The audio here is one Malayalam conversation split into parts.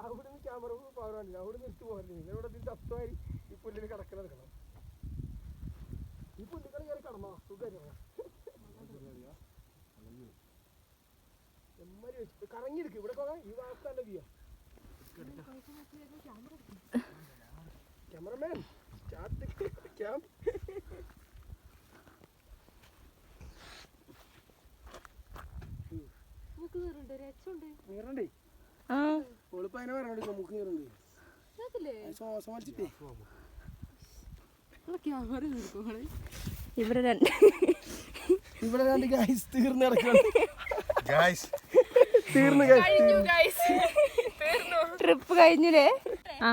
അവിടെ നിന്ന് ക്യാമറ പവർ കാണില്ല, അവിടെ നിർത്തി പോകരുത്. നിങ്ങളിവിടെ തത്വമായി ഈ പുല്ലിന് കിടക്കണ എടുക്കണം. ഈ പുല്ലിക്കളി കയറി കടന്നോ സുഖം കറങ്ങിയെടുക്കും. ഇവിടെ പോകാൻ ഈ വാക്കാൻ്റെ വ്യൂ. ക്യാമറമാൻ ക്യാമ്പ് നീറണ്ടേ? ഓളിപ്പോ അതിനെ പറഞ്ഞോണ്ട് മുക്ക് നീറുണ്ട്. ശ്വാസം വലിച്ചിട്ടേ ഇവിടെ രണ്ട് ഗൈസ് തീർന്ന് കിടക്കണം. ട്രിപ്പ് കഴിഞ്ഞില്ലേ? ആ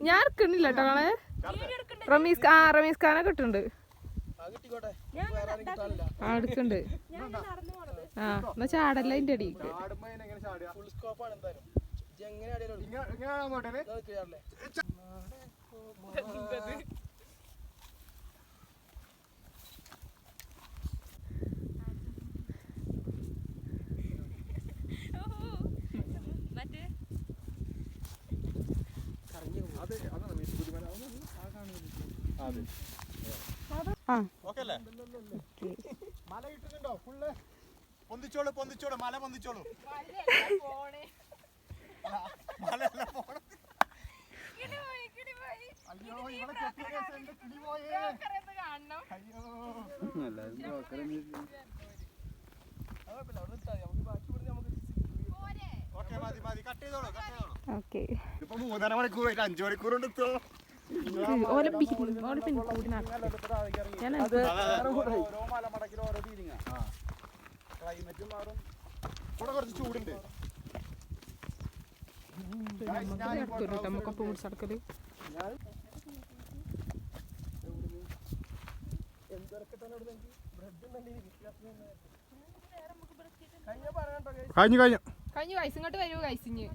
ഞാൻ എടുക്കണില്ല കേട്ടോ. റമീസ് ഖാനെ കിട്ടുന്നുണ്ട്. ആ എടുക്കണ്ട്. ആ എന്നാ ചാടല്ല അതിന്റെ അടി. മല കിട്ടുന്നുണ്ടോ? ഫുള്ള് പൊന്തിച്ചോളൂ പൊന്തിച്ചോളൂ മല പൊന്തിച്ചോളൂ. അയ്യോ ഇവിടെ കിളി പോയേ. ഓക്കെ ഇപ്പൊ 3.5 മണിക്കൂർ 5 മണിക്കൂർ കൊണ്ട് എത്തോ. ഓരോ മലമടക്കിലും ഓരോ ഫീലിംഗാ. ക്ലൈമറ്റും മാറും. ഇവിടെ കുറച്ച് ചൂടുണ്ട്. കഴിഞ്ഞു. ഇങ്ങോട്ട് വരൂ കൈസിഞ്ഞ്.